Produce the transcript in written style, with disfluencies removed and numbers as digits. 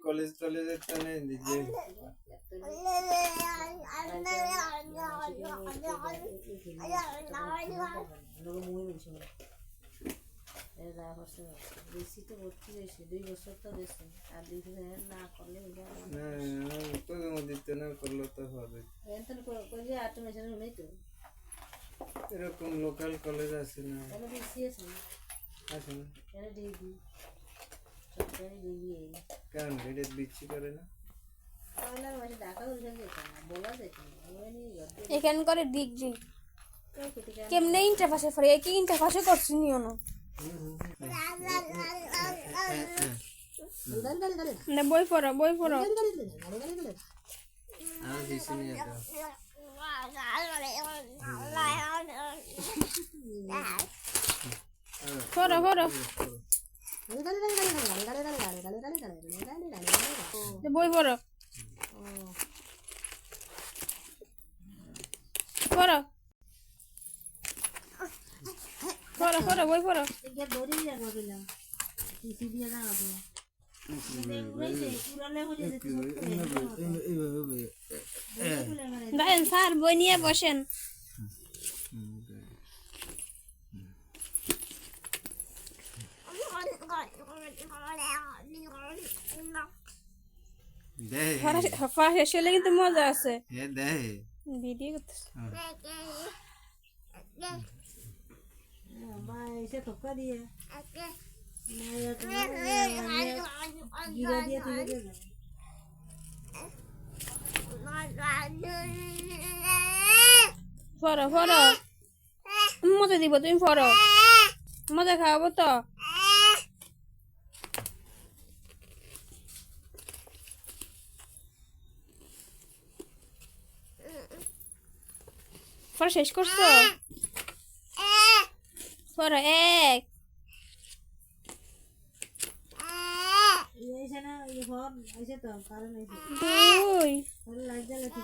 college টলেজের তো নেই দিকে বেশি তো ভর্তি হয়েছে 2 বছর তো গেছে আর 2 বছর না করলে না দিতে না করলে তো হবে আট মাসের হলেই তো এরকম লোকাল কলেজ আছে না তাহলে বেশি আছে আছে না তাহলে ডিগ্রি সরকারি ডিগ্রি কেন এটা বিচ্ছি করে না তাহলে মাসে ঢাকা উঠে যেত না বলা যেত না এখান করে ডিগ্রি কেমনে ইন্টারপাসে পড়ে কি ইন্টারপাসে করছি নিও না না বই পড়ো আর বেশি নিয়ে দাও পড়ো বই পড়ো বই পড়ো দাঁড়ান স্যার বই নিয়ে বসেন শেষ হলে কিন্তু মজা আছে ভিডিও করতেছে এসে ধোকা দিয়ে পড়ো মজা দিব তুমি পড়ো মজা খাওয়াবো তো পড়া শেষ করছো পড়ো এক এই না এই ফোন এসে তো কারণ দুই লাইট জ্বালাতে